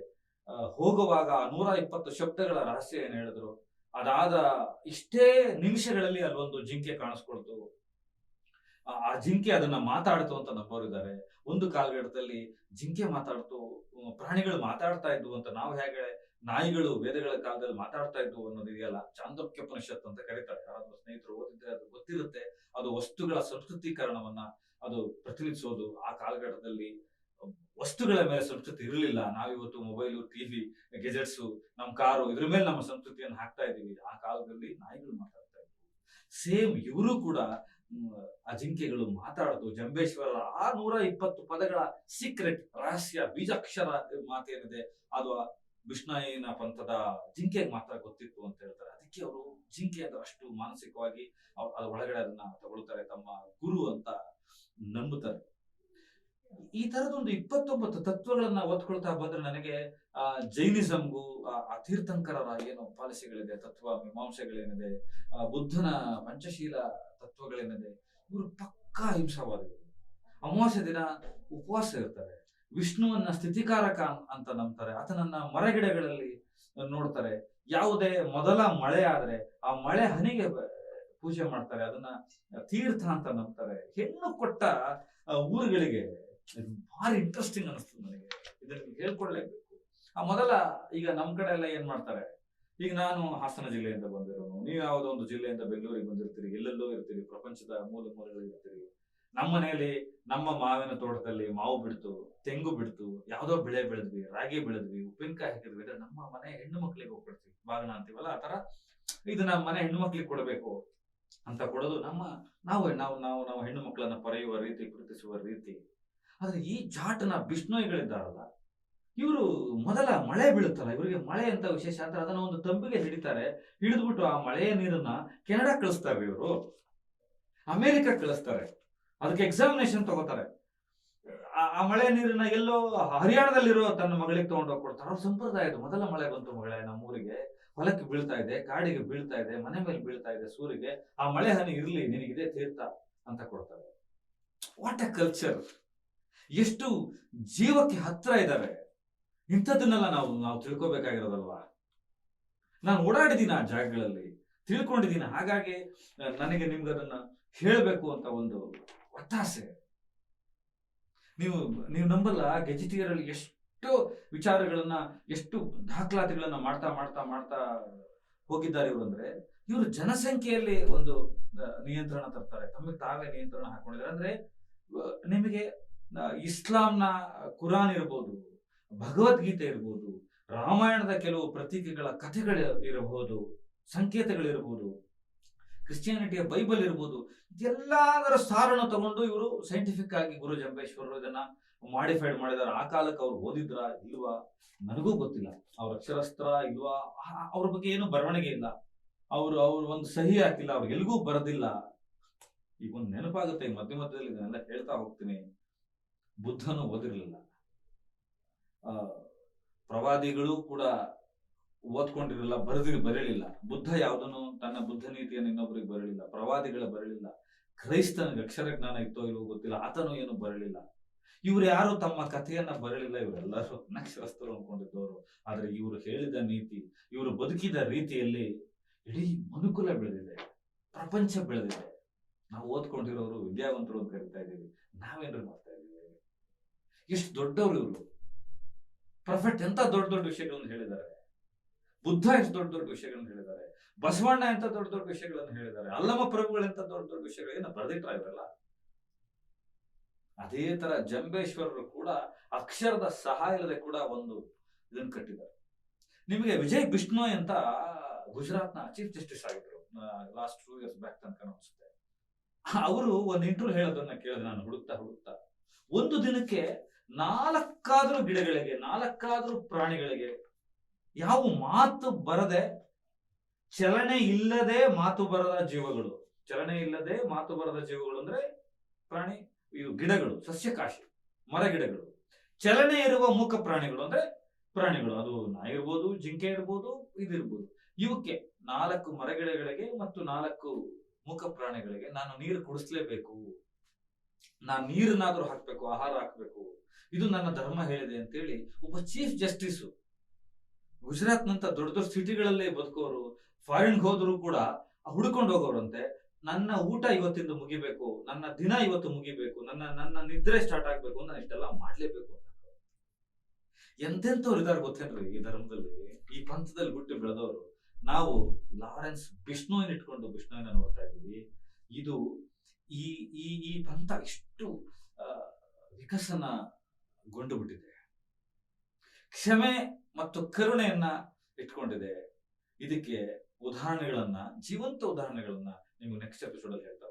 Speaker 1: ಹೋಗುವಾಗ 120 ಶಬ್ದಗಳ ರಹಸ್ಯ ಏನ್ ಹೇಳಿದ್ರು, ಅದಾದ ಇಷ್ಟೇ ನಿಮಿಷಗಳಲ್ಲಿ ಅಲ್ಲೊಂದು ಜಿಂಕೆ ಕಾಣಿಸ್ಕೊಳ್ತು. ಆ ಜಿಂಕೆ ಅದನ್ನ ಮಾತಾಡ್ತು ಅಂತ ನಂಬೋರಿದ್ದಾರೆ. ಒಂದು ಕಾಲಘಟ್ಟದಲ್ಲಿ ಜಿಂಕೆ ಮಾತಾಡ್ತು, ಪ್ರಾಣಿಗಳು ಮಾತಾಡ್ತಾ ಇದ್ವು ಅಂತ. ನಾವು ಹೇಗೆ ನಾಯಿಗಳು ವೇದಗಳ ಕಾಲದಲ್ಲಿ ಮಾತಾಡ್ತಾ ಇದ್ವು ಅನ್ನೋದು ಇದೆಯಲ್ಲ, ಚಾಂದೋಕ್ಯೋಪನಿಷತ್ ಅಂತ ಕರೀತಾರೆ. ಯಾರಾದ್ರೂ ಸ್ನೇಹಿತರು ಓದಿದ್ರೆ ಅದು ಗೊತ್ತಿರುತ್ತೆ. ಅದು ವಸ್ತುಗಳ ಸಂಸ್ಕೃತೀಕರಣವನ್ನ ಅದು ಪ್ರತಿನಿಧಿಸೋದು. ಆ ಕಾಲಘಟ್ಟದಲ್ಲಿ ವಸ್ತುಗಳ ಮೇಲೆ ಸಂಸ್ಕೃತಿ ಇರಲಿಲ್ಲ. ನಾವಿವತ್ತು ಮೊಬೈಲು, ಟಿವಿ, ಗೆಜೆಟ್ಸು, ನಮ್ ಕಾರು, ಇದ್ರ ಮೇಲೆ ನಮ್ಮ ಸಂಸ್ಕೃತಿಯನ್ನು ಹಾಕ್ತಾ ಇದೀವಿ. ಆ ಕಾಲದಲ್ಲಿ ನಾಯಿಗಳು ಮಾತಾಡ್ತಾ ಇದ್ವು. ಸೇಮ್ ಇವರು ಕೂಡ ಅಜಿಂಕ್ಯಗಳು ಮಾತಾಡ್ತು. ಜಂಬೇಶ್ವರರ ಆ 120 ಪದಗಳ ಸೀಕ್ರೆಟ್, ರಹಸ್ಯ, ಬೀಜಾಕ್ಷರ ಮಾತೇನಿದೆ, ಅದು ಬಿಷ್ಣಾಯಿನ ಪಂಥದ ಜಿಂಕೆಗೆ ಮಾತ್ರ ಗೊತ್ತಿತ್ತು ಅಂತ ಹೇಳ್ತಾರೆ. ಅದಕ್ಕೆ ಅವರು ಜಿಂಕೆ ಅಂದ್ರೆ ಅಷ್ಟು ಮಾನಸಿಕವಾಗಿ ಅದ್ರ ಒಳಗಡೆ ಅದನ್ನ ತಗೊಳ್ತಾರೆ, ತಮ್ಮ ಗುರು ಅಂತ ನಂಬುತ್ತಾರೆ. ಈ ತರದೊಂದು 29 ತತ್ವಗಳನ್ನ ಓದ್ಕೊಳ್ತಾ ಬಂದ್ರೆ ನನಗೆ ಜೈನಿಸಂಗೂ, ಆ ತೀರ್ಥಂಕರರ ಏನು ಪಾಲಿಸಿಗಳಿದೆ, ತತ್ವ ಮೀಮಾಂಸೆಗಳೇನಿದೆ, ಬುದ್ಧನ ಪಂಚಶೀಲ ತತ್ವಗಳೇನಿದೆ, ಇವರು ಪಕ್ಕಾ ಹಿಂಸಾವಾದಿಗಳು. ಅಮಾವಾಸ್ಯ ದಿನ ಉಪವಾಸ ಇರ್ತಾರೆ. ವಿಷ್ಣುವನ್ನ ಸ್ಥಿತಿಕಾರಕ ಅಂತ ನಂಬ್ತಾರೆ. ಆತನನ್ನ ಮರಗಿಡಗಳಲ್ಲಿ ನೋಡ್ತಾರೆ. ಯಾವುದೇ ಮೊದಲ ಮಳೆ ಆದ್ರೆ ಆ ಮಳೆ ಹನಿಗೆ ಪೂಜೆ ಮಾಡ್ತಾರೆ. ಅದನ್ನ ತೀರ್ಥ ಅಂತ ನಂಬ್ತಾರೆ. ಹೆಣ್ಣು ಕೊಟ್ಟ ಊರುಗಳಿಗೆ ಭಾರಿ ಇಂಟ್ರೆಸ್ಟಿಂಗ್ ಅನಿಸ್ತದೆ ನನಗೆ. ಇದನ್ನ ಹೇಳ್ಕೊಡ್ಲೇಬೇಕು. ಆ ಮೊದಲ, ಈಗ ನಮ್ ಕಡೆ ಎಲ್ಲ ಏನ್ ಮಾಡ್ತಾರೆ, ಈಗ ನಾನು ಹಾಸನ ಜಿಲ್ಲೆಯಿಂದ ಬಂದಿರೋನು, ನೀವು ಯಾವುದೋ ಒಂದು ಜಿಲ್ಲೆಯಿಂದ ಬೆಂಗಳೂರಿಗೆ ಬಂದಿರ್ತೀರಿ, ಎಲ್ಲೆಲ್ಲೋ ಇರ್ತೀರಿ, ಪ್ರಪಂಚದ ಮೂಲೆ ಮೂಲೆಗಳಲ್ಲಿ ಇರ್ತೀರಿ. ನಮ್ಮ ಮನೆಯಲ್ಲಿ ನಮ್ಮ ಮಾವಿನ ತೋಟದಲ್ಲಿ ಮಾವು ಬಿಡ್ತು, ತೆಂಗು ಬಿಡ್ತು, ಯಾವ್ದೋ ಬೆಳೆ ಬೆಳೆದ್ವಿ, ರಾಗಿ ಬೆಳೆದ್ವಿ, ಉಪ್ಪಿನಕಾಯಿ ಹಾಕಿದ್ವಿ. ಇದ್ರೆ ನಮ್ಮ ಮನೆ ಹೆಣ್ಣು ಮಕ್ಳಿಗೆ ಹೋಗ್ಬಿಡ್ತೀವಿ, ಬಾಗಣ ಅಂತೀವಲ್ಲ, ಆ ತರ ಇದು ನಮ್ಮ ಮನೆ ಹೆಣ್ಣು ಮಕ್ಳಿಗೆ ಕೊಡಬೇಕು ಅಂತ ಕೊಡೋದು ನಾವು ಹೆಣ್ಣು ಮಕ್ಕಳನ್ನ ಪರೆಯುವ ರೀತಿ, ಪ್ರೀತಿಸುವ ರೀತಿ. ಆದ್ರೆ ಈ ಜಾಟನ ಬಿಷ್ಣೋಯಿಗಳಿದ್ದಾರಲ್ಲ, ಇವರು ಮೊದಲ ಮಳೆ ಬೀಳುತ್ತಲ್ಲ, ಇವರಿಗೆ ಮಳೆ ಅಂತ ವಿಶೇಷ ಅಂದ್ರೆ ಅದನ್ನ ಒಂದು ತಂಬಿಗೆ ಹಿಡಿತಾರೆ. ಹಿಡಿದ್ಬಿಟ್ಟು ಆ ಮಳೆಯ ನೀರನ್ನ ಕೆನಡಾ ಕಳಿಸ್ತಾರೆ, ಇವರು ಅಮೆರಿಕ ಕಳಿಸ್ತಾರೆ. ಅದಕ್ಕೆ ಎಕ್ಸಾಮಿನೇಷನ್ ತಗೋತಾರೆ. ಆ ಮಳೆ ನೀರನ್ನ ಎಲ್ಲೋ ಹರಿಯಾಣದಲ್ಲಿರೋ ತನ್ನ ಮಗಳಿಗೆ ತಗೊಂಡೋಗಿ ಕೊಡ್ತಾರೆ. ಅವ್ರ ಸಂಪ್ರದಾಯ ಇದು. ಮೊದಲ ಮಳೆ ಬಂತು ಮಗಳೇ, ನಮ್ಮೂರಿಗೆ ಹೊಲಕ್ಕೆ ಬೀಳ್ತಾ ಇದೆ, ಕಾಡಿಗೆ ಬೀಳ್ತಾ ಇದೆ, ಮನೆ ಮೇಲೆ ಬೀಳ್ತಾ ಇದೆ, ಸೂರಿಗೆ, ಆ ಮಳೆ ಹನಿ ಇರ್ಲಿ, ನಿನಗಿದೆ ತೀರ್ಥ ಅಂತ ಕೊಡ್ತಾರೆ. What A culture! ಎಷ್ಟು ಜೀವಕ್ಕೆ ಹತ್ರ ಇದ್ದಾರೆ. ಇಂಥದ್ದನ್ನೆಲ್ಲ ನಾವು ತಿಳ್ಕೊಬೇಕಾಗಿರೋದಲ್ವಾ. ನಾನು ಓಡಾಡಿದ್ದೀನಿ ಆ ಜಾಗಗಳಲ್ಲಿ, ತಿಳ್ಕೊಂಡಿದ್ದೀನಿ. ಹಾಗಾಗಿ ನನಗೆ ನಿಮ್ಗೆ ಅದನ್ನ ಹೇಳಬೇಕು ಅಂತ ಒಂದು ಒತ್ತಾಸೆ. ನೀವು ನೀವು ನಂಬಲ್ಲ, ಗೆಜಿಟಿಯರ್ ಅಲ್ಲಿ ಎಷ್ಟು ವಿಚಾರಗಳನ್ನ, ಎಷ್ಟು ದಾಖಲಾತಿಗಳನ್ನ ಮಾಡ್ತಾ ಮಾಡ್ತಾ ಮಾಡ್ತಾ ಹೋಗಿದ್ದಾರೆ ಇವರು. ಅಂದ್ರೆ ಇವರು ಜನಸಂಖ್ಯೆಯಲ್ಲಿ ಒಂದು ನಿಯಂತ್ರಣ ತರ್ತಾರೆ, ತಮಗೆ ತಾವೇ ನಿಯಂತ್ರಣ ಹಾಕೊಂಡಿದ್ದಾರೆ. ಅಂದ್ರೆ ನಿಮಗೆ ಇಸ್ಲಾಂನ ಕುರಾನ್ ಇರ್ಬೋದು, ಭಗವದ್ಗೀತೆ ಇರ್ಬೋದು, ರಾಮಾಯಣದ ಕೆಲವು ಪ್ರತೀಕೆಗಳ ಕಥೆಗಳು ಇರಬಹುದು, ಸಂಕೇತಗಳಿರ್ಬೋದು, ಕ್ರಿಶ್ಚಿಯಾನಿಟಿಯ ಬೈಬಲ್ ಇರ್ಬೋದು, ಎಲ್ಲದರ ಸಾರನ್ನು ತಗೊಂಡು ಇವರು ಸೈಂಟಿಫಿಕ್ ಆಗಿ ಗುರು ಜಂಬೇಶ್ವರರು ಇದನ್ನ ಮಾಡಿಫೈಡ್ ಮಾಡಿದ್ದಾರೆ. ಆ ಕಾಲಕ್ಕೆ ಅವ್ರು ಓದಿದ್ರ ಇಲ್ವಾ ನನಗೂ ಗೊತ್ತಿಲ್ಲ, ಅವ್ರ ಅಕ್ಷರಸ್ತ್ರ ಇಲ್ವಾ, ಅವ್ರ ಬಗ್ಗೆ ಏನು ಬರವಣಿಗೆ ಇಲ್ಲ, ಅವ್ರು ಒಂದು ಸಹಿ ಹಾಕಿಲ್ಲ, ಅವ್ರು ಎಲ್ಗೂ ಬರದಿಲ್ಲ. ಈಗ ಒಂದು ನೆನಪಾಗುತ್ತೆ, ಈ ಮಧ್ಯ ಮಧ್ಯದಲ್ಲಿ ಇದನ್ನೆಲ್ಲ ಹೇಳ್ತಾ ಹೋಗ್ತೀನಿ. ಬುದ್ಧನು ಓದಿರ್ಲಿಲ್ಲ, ಪ್ರವಾದಿಗಳು ಕೂಡ ಓದ್ಕೊಂಡಿರಲಿಲ್ಲ, ಬರಲಿಲ್ಲ. ಬುದ್ಧ ಯಾವುದನ್ನು ತನ್ನ ಬುದ್ಧ ನೀತಿಯನ್ನು ಇನ್ನೊಬ್ಬರಿಗೆ ಬರಲಿಲ್ಲ, ಪ್ರವಾದಿಗಳ ಬರಲಿಲ್ಲ. ಕ್ರೈಸ್ತನಿಗೆ ಅಕ್ಷರ ಜ್ಞಾನ ಇತ್ತೋ ಇಲ್ವೋ ಗೊತ್ತಿಲ್ಲ, ಆತನು ಏನು ಬರಲಿಲ್ಲ. ಇವ್ರು ಯಾರು ತಮ್ಮ ಕಥೆಯನ್ನ ಬರಲಿಲ್ಲ, ಇವರೆಲ್ಲರೂ ಅನಕ್ಷರಸ್ಥರು ಅನ್ಕೊಂಡಿದ್ದವರು. ಆದ್ರೆ ಇವರು ಹೇಳಿದ ನೀತಿ, ಇವರು ಬದುಕಿದ ರೀತಿಯಲ್ಲಿ ಇಡೀ ಮನುಕುಲ ಬೆಳೆದಿದೆ, ಪ್ರಪಂಚ ಬೆಳೆದಿದೆ. ನಾವು ಓದ್ಕೊಂಡಿರೋರು ವಿದ್ಯಾವಂತರು ಅಂತ ಕರಿತಾ ಇದ್ದೀವಿ, ನಾವೇನ್ರು ಮಾಡ್ತಾ ಇದ್ದೀವಿ? ಎಷ್ಟು ದೊಡ್ಡವರು ಇವರು. ಪ್ರೊಫೆಟ್ ಎಂತ ದೊಡ್ಡ ದೊಡ್ಡ ವಿಷಯಗಳನ್ನು ಹೇಳಿದ್ದಾರೆ, ಬುದ್ಧ ಎಷ್ಟು ದೊಡ್ಡ ದೊಡ್ಡ ವಿಷಯಗಳನ್ನು ಹೇಳಿದ್ದಾರೆ, ಬಸವಣ್ಣ ಎಂತ ದೊಡ್ಡ ದೊಡ್ಡ ವಿಷಯಗಳನ್ನು ಹೇಳಿದ್ದಾರೆ, ಅಲ್ಲಮ ಪ್ರಭುಗಳು ಎಂತ ದೊಡ್ಡ ದೊಡ್ಡ ವಿಷಯಗಳನ್ನ ಬರೆದಿಟ್ರ ಇವರಲ್ಲ. ಅದೇ ತರ ಜಂಬೇಶ್ವರರು ಕೂಡ ಅಕ್ಷರದ ಸಹಾಯ ಇಲ್ಲದೆ ಕೂಡ ಒಂದು ಇದನ್ನ ಕಟ್ಟಿದ್ದಾರೆ. ನಿಮಗೆ ವಿಜಯ್ ಬಿಷ್ಣೋಯ್ ಅಂತ ಗುಜರಾತ್ನ ಚೀಫ್ ಜಸ್ಟಿಸ್ ಆಗಿದ್ರು ಲಾಸ್ಟ್ 2 years ಬ್ಯಾಕ್ ತನಕ ಅನಿಸುತ್ತೆ. ಅವರು ಒಂದು ಇಂಟರ್ವ್ಯೂ ಹೇಳೋದನ್ನ ಕೇಳಿದೆ ನಾನು ಹುಡುಕ್ತಾ. ಒಂದು ದಿನಕ್ಕೆ 4 ಗಿಡಗಳಿಗೆ, 4 ಪ್ರಾಣಿಗಳಿಗೆ ಯಾವ ಮಾತು ಬರದೆ, ಚಲನೆ ಇಲ್ಲದೆ ಮಾತು ಬರದ ಜೀವಗಳು, ಚಲನೆ ಇಲ್ಲದೆ ಮಾತು ಬರದ ಜೀವಗಳು ಅಂದ್ರೆ ಪ್ರಾಣಿ, ಇವು ಗಿಡಗಳು, ಸಸ್ಯಕಾಶಿ, ಮರ ಗಿಡಗಳು. ಚಲನೆ ಇರುವ ಮೂಕ ಪ್ರಾಣಿಗಳು ಅಂದ್ರೆ ಪ್ರಾಣಿಗಳು, ಅದು ನಾಯಿ ಇರ್ಬೋದು, ಜಿಂಕೆ ಇರ್ಬೋದು, ಇದಿರ್ಬೋದು. ಇವಕ್ಕೆ 4 ಮರಗಿಡಗಳಿಗೆ ಮತ್ತು 4 ಮೂಕ ಪ್ರಾಣಿಗಳಿಗೆ ನಾನು ನೀರು ಕುಡಿಸ್ಲೇಬೇಕು, ನಾನು ನೀರನ್ನಾದ್ರೂ ಹಾಕ್ಬೇಕು, ಆಹಾರ ಹಾಕ್ಬೇಕು, ಇದು ನನ್ನ ಧರ್ಮ ಹೇಳಿದೆ ಅಂತೇಳಿ ಒಬ್ಬ ಚೀಫ್ ಜಸ್ಟಿಸ್, ಗುಜರಾತ್ ನಂತ ದೊಡ್ಡ ದೊಡ್ಡ ಸಿಟಿಗಳಲ್ಲಿ ಬದುಕೋರು, ಫಾರಿನ್ಗೆ ಹೋದ್ರು ಕೂಡ ಹುಡ್ಕೊಂಡು ಹೋಗೋರಂತೆ. ನನ್ನ ಊಟ ಇವತ್ತಿಂದ ಮುಗಿಬೇಕು, ನನ್ನ ದಿನ ಇವತ್ತು ಮುಗಿಬೇಕು, ನನ್ನ ನಿದ್ರೆ ಸ್ಟಾರ್ಟ್ ಆಗ್ಬೇಕು, ನಾನು ಇಷ್ಟೆಲ್ಲ ಮಾಡ್ಲೇಬೇಕು ಅಂತ. ಎಂತೆಂಥವ್ರು ಇದಾರೆ ಗೊತ್ತೇನ್ರಿ ಈ ಧರ್ಮದಲ್ಲಿ, ಈ ಪಂಥದಲ್ಲಿ ಹುಟ್ಟಿ ಬೆಳೆದವರು. ನಾವು ಲಾರೆನ್ಸ್ ಬಿಷ್ಣೋಯ್ನ ಇಟ್ಕೊಂಡು ಬಿಷ್ಣೋಯ್ನ ನೋಡ್ತಾ ಇದ್ದೀವಿ. ಇದು ಈ ಈ ಈ ಪಂಥ ಇಷ್ಟು ವಿಕಸನಗೊಂಡು ಬಿಟ್ಟಿದೆ, ಕ್ಷಮೆ ಮತ್ತು ಕರುಣೆಯನ್ನ ಇಟ್ಕೊಂಡಿದೆ. ಇದಕ್ಕೆ ಉದಾಹರಣೆಗಳನ್ನ, ಜೀವಂತ ಉದಾಹರಣೆಗಳನ್ನ ನಿಮ್ಗೆ ನೆಕ್ಸ್ಟ್ ಎಪಿಸೋಡ್ ಅಲ್ಲಿ ಹೇಳ್ತಾ